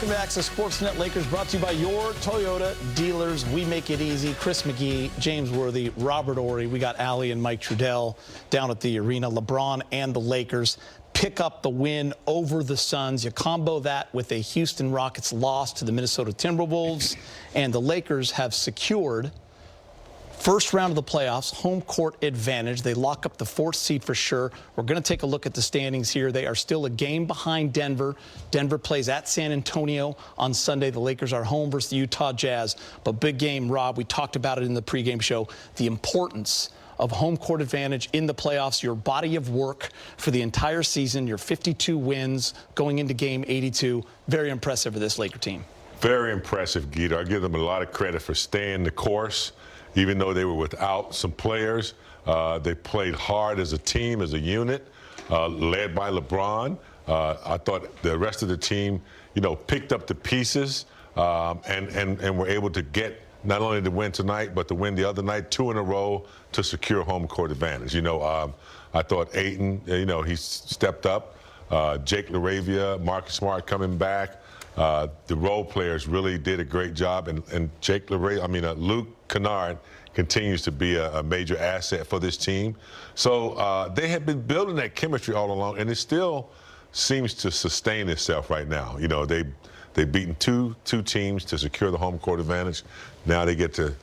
Welcome back to Sportsnet Lakers, brought to you by your Toyota dealers. We make it easy. Chris McGee, James Worthy, Robert Ory. We got Allie and Mike Trudell down at the arena. LeBron and the Lakers pick up the win over the Suns. You combo that with a Houston Rockets loss to the Minnesota Timberwolves, and the Lakers have secured first round of the playoffs, home court advantage. They lock up the 4th seed for sure. We're going to take a look at the standings here. They are still a game behind Denver. Denver plays at San Antonio on Sunday. The Lakers are home versus the Utah Jazz. But big game, Rob. We talked about it in the pregame show. The importance of home court advantage in the playoffs, your body of work for the entire season, your 52 wins going into game 82. Very impressive for this Laker team. Very impressive, Guido. I give them a lot of credit for staying the course. Even though they were without some players, they played hard as a team, as a unit, led by LeBron. I thought the rest of the team, picked up the pieces and were able to get not only the win tonight, but to win the other night, 2 in a row to secure home court advantage. I thought Ayton, he stepped up. Jake LaRavia, Marcus Smart coming back. The role players really did a great job, and Jake LaRavia, Luke Kennard continues to be a major asset for this team. So they have been building that chemistry all along, and it still seems to sustain itself right now. They've beaten two teams to secure the home court advantage. Now they get to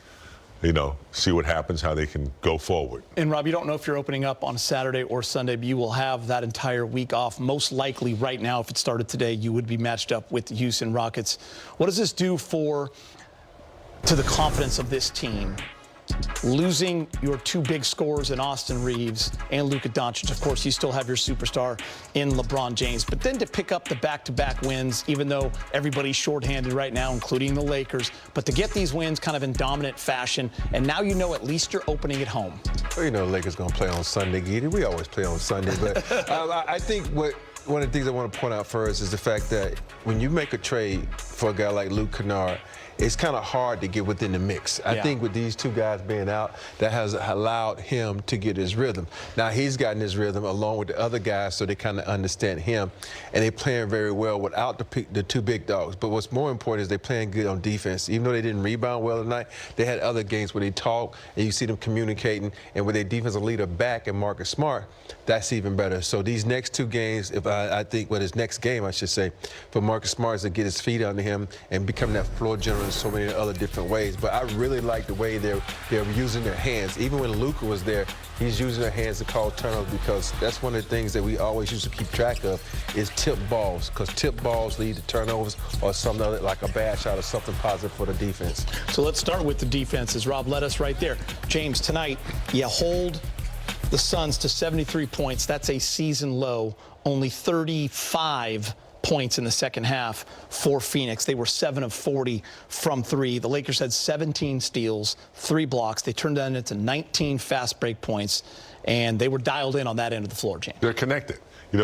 see what happens, how they can go forward. And, Rob, you don't know if you're opening up on Saturday or Sunday, but you will have that entire week off. Most likely right now, if it started today, you would be matched up with the Houston Rockets. What does this do to the confidence of this team? Losing your 2 big scorers in Austin Reeves and Luka Doncic. Of course, you still have your superstar in LeBron James. But then to pick up the back-to-back wins, even though everybody's shorthanded right now, including the Lakers, but to get these wins kind of in dominant fashion, and now at least you're opening at home. Well, the Lakers going to play on Sunday, Giddy. We always play on Sunday. But I think one of the things I want to point out first is the fact that when you make a trade for a guy like Luke Kennard, it's kind of hard to get within the mix. I think with these 2 guys being out, that has allowed him to get his rhythm. Now, he's gotten his rhythm along with the other guys, so they kind of understand him. And they're playing very well without the 2 big dogs. But what's more important is they're playing good on defense. Even though they didn't rebound well tonight, they had other games where they talk, and you see them communicating. And with their defensive leader back and Marcus Smart, that's even better. So these next 2 games, his next game, I should say, for Marcus Smart is to get his feet under him and become that floor general in so many other different ways. But I really like the way they're using their hands. Even when Luka was there, he's using their hands to call turnovers, because that's one of the things that we always used to keep track of is tip balls, because tip balls lead to turnovers or something other, like a bad shot or something positive for the defense. So let's start with the defenses. Rob led us right there. James, tonight you hold the Suns to 73 points. That's a season low. Only 35 points in the second half for Phoenix. They were 7 of 40 from 3. The Lakers had 17 steals, 3 blocks. They turned that into 19 fast break points, and they were dialed in on that end of the floor, James. They're connected.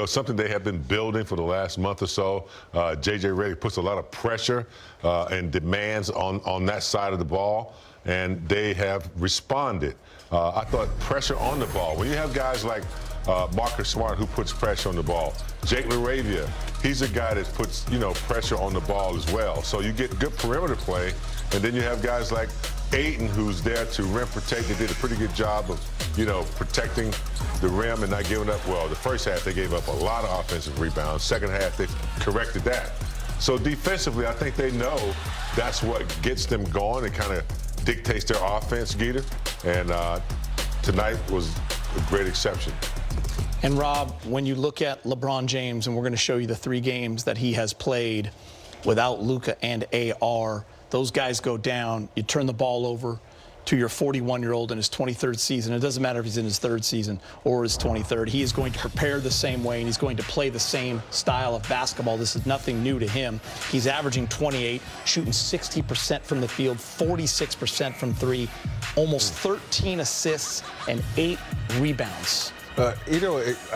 Something they have been building for the last month or so. J.J. Redick puts a lot of pressure and demands on that side of the ball, and they have responded. I thought pressure on the ball. When you have guys like Marcus Smart, who puts pressure on the ball, Jake LaRavia, he's a guy that puts, pressure on the ball as well. So you get good perimeter play, and then you have guys like Ayton, who's there to rim protect. They did a pretty good job of, protecting the rim and not giving up. Well, the first half they gave up a lot of offensive rebounds. Second half they corrected that. So defensively, I think they know that's what gets them going. It kind of dictates their offense, Gita. And tonight was a great exception. And, Rob, when you look at LeBron James, and we're going to show you the 3 games that he has played without Luka and AR, those guys go down. You turn the ball over to your 41-year-old in his 23rd season. It doesn't matter if he's in his 3rd season or his 23rd. He is going to prepare the same way, and he's going to play the same style of basketball. This is nothing new to him. He's averaging 28, shooting 60% from the field, 46% from 3, almost 13 assists and 8 rebounds. I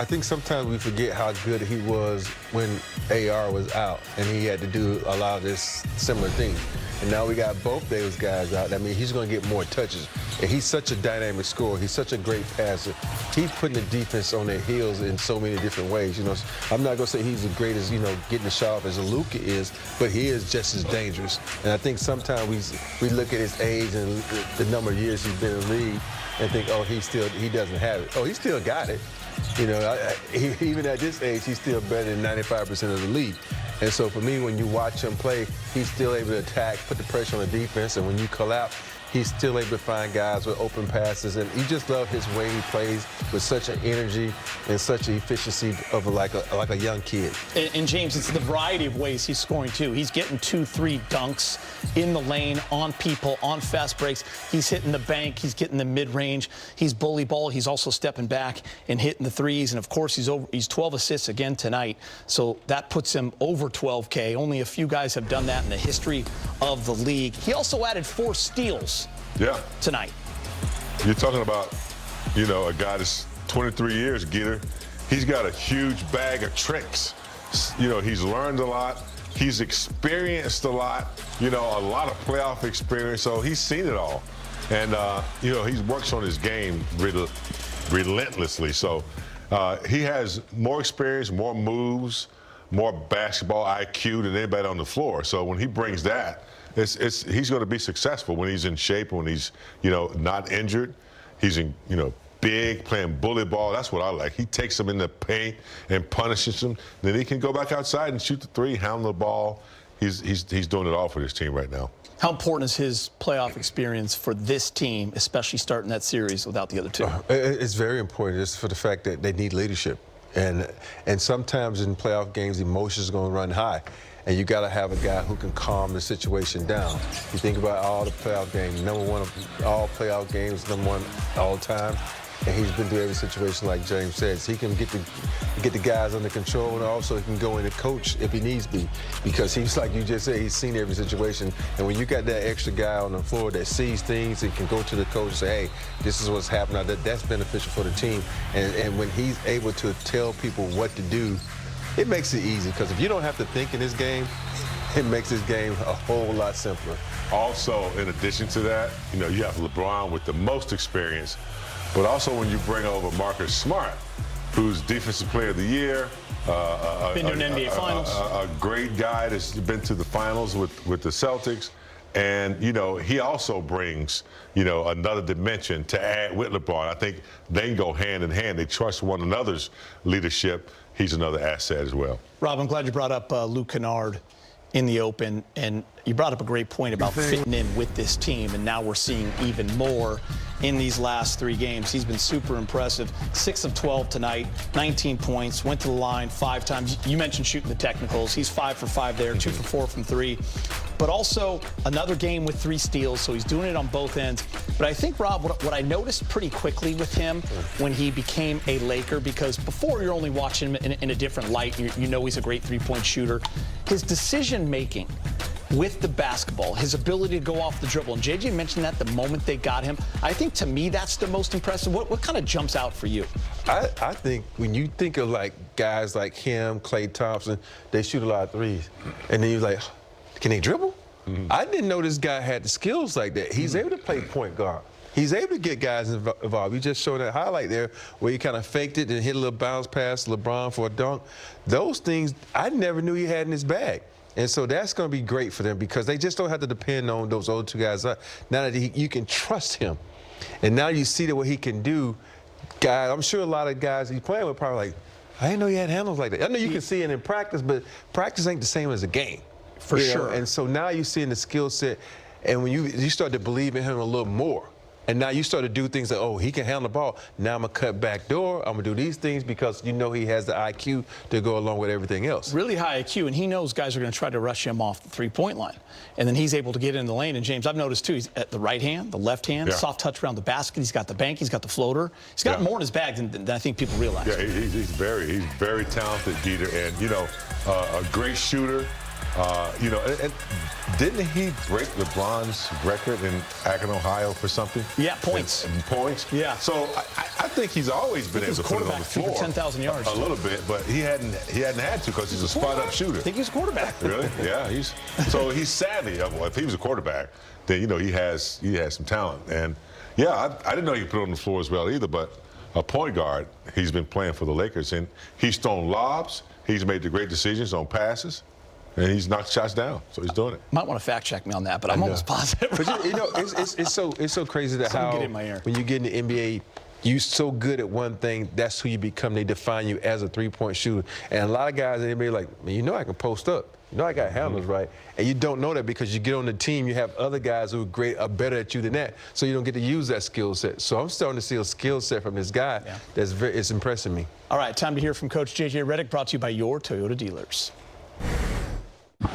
think sometimes we forget how good he was when AR was out and he had to do a lot of this similar things. and now we got both those guys out. I mean, he's going to get more touches. And he's such a dynamic scorer. He's such a great passer. He's putting the defense on their heels in so many different ways. You know, I'm not going to say he's the greatest, you know, getting the shot off as a Luka is, but he is just as dangerous. And I think sometimes we look at his age and the number of years he's been in the league and think, oh, he doesn't have it. Oh, he still got it. You know, even at this age, he's still better than 95% of the league. And so for me, when you watch him play, he's still able to attack, put the pressure on the defense, and when you call out, he's still able to find guys with open passes. And you just love his way he plays with such an energy and such an efficiency of like a young kid. And James, it's the variety of ways he's scoring too. He's getting 2-3 dunks in the lane, on people, on fast breaks. He's hitting the bank. He's getting the mid-range. He's bully ball. He's also stepping back and hitting the threes. And of course, he's 12 assists again tonight. So that puts him over 12K. Only a few guys have done that in the history of the league. He also added 4 steals. Yeah. Tonight. You're talking about, you know, a guy that's 23 years, Geeter. He's got a huge bag of tricks. You know, he's learned a lot. He's experienced a lot, you know, a lot of playoff experience. So he's seen it all. And, you know, he works on his game relentlessly. So he has more experience, more moves, more basketball IQ than anybody on the floor. So when he brings that, he's going to be successful when he's in shape, when he's, you know, not injured. He's in, you know, big, playing bully ball. That's what I like. He takes them in the paint and punishes them. Then he can go back outside and shoot the three, handle the ball. He's doing it all for this team right now. How important is his playoff experience for this team, especially starting that series without the other two? It's very important just for the fact that they need leadership. And sometimes in playoff games, emotions are going to run high. And you got to have a guy who can calm the situation down. You think about all the playoff games, number one of all playoff games, number one all time. And he's been through every situation, like James says. He can get the guys under control, and also he can go in and coach if he needs be. Because he's, like you just said, he's seen every situation. And when you got that extra guy on the floor that sees things and can go to the coach and say, hey, this is what's happening, that's beneficial for the team. And when he's able to tell people what to do, it makes it easy. Because if you don't have to think in this game, it makes this game a whole lot simpler. Also, in addition to that, you know, you have LeBron with the most experience. But also when you bring over Marcus Smart, who's Defensive Player of the Year, been to an NBA Finals, a great guy that's been to the finals with the Celtics, and you know he also brings another dimension to add with LeBron. I think they can go hand in hand. They trust one another's leadership. He's another asset as well. Rob, I'm glad you brought up Luke Kennard in the Open, and you brought up a great point about fitting in with this team, and now we're seeing even more in these last 3 games. He's been super impressive. 6 of 12 tonight, 19 points, went to the line 5 times. You mentioned shooting the technicals. He's 5 for 5 there, 2 for 4 from 3. But also another game with 3 steals, so he's doing it on both ends. But I think, Rob, what I noticed pretty quickly with him when he became a Laker, because before you're only watching him in a different light, you know he's a great 3-point shooter, his decision-making with the basketball, his ability to go off the dribble. And JJ mentioned that the moment they got him. I think, to me, that's the most impressive. What kind of jumps out for you? I think when you think of, like, guys like him, Klay Thompson, they shoot a lot of threes. And then you're like, can they dribble? I didn't know this guy had the skills like that. He's able to play point guard. He's able to get guys involved. You just showed that highlight there where he kind of faked it and hit a little bounce pass to LeBron for a dunk. Those things I never knew he had in his bag. And so that's going to be great for them because they just don't have to depend on those other 2 guys. Now that you can trust him, and now you see what he can do, guys, I'm sure a lot of guys he's playing with probably like, I didn't know he had handles like that. I know you can see it in practice, but practice ain't the same as a game. For sure. And so now you're seeing the skill set, and when you start to believe in him a little more, and now you start to do things like, oh, he can handle the ball. Now I'm going to cut back door. I'm going to do these things because you know he has the IQ to go along with everything else. Really high IQ, and he knows guys are going to try to rush him off the 3-point line. And then he's able to get in the lane. And, James, I've noticed, too, he's at the right hand, the left hand, soft touch around the basket. He's got the bank. He's got the floater. He's got more in his bag than I think people realize. Yeah, he's very talented, Dieter. And, a great shooter. You know, and didn't he break LeBron's record in Akron, Ohio for something? Yeah, points. Points? Yeah. So I think he's always been able to put it on the floor. For 10,000 yards. A little bit, but he hadn't had to because he's a spot-up shooter. I think he's a quarterback. Really? Yeah. He's savvy. Well, if he was a quarterback, then, you know, he has some talent. And, yeah, I didn't know he could put it on the floor as well either, but a point guard, he's been playing for the Lakers, and he's thrown lobs, he's made the great decisions on passes, and he's knocked shots down, so he's doing it. Might want to fact check me on that, but I'm almost positive. But you know, it's so crazy that Something how get in my ear. when you get in the NBA, you're so good at one thing, that's who you become. They define you as a three-point shooter. And a lot of guys in the NBA are like, man, you know I can post up. You know I got handles right. And you don't know that because you get on the team, you have other guys who are better at you than that. So you don't get to use that skill set. So I'm starting to see a skill set from this guy it's impressing me. All right, time to hear from Coach J.J. Redick, brought to you by your Toyota dealers.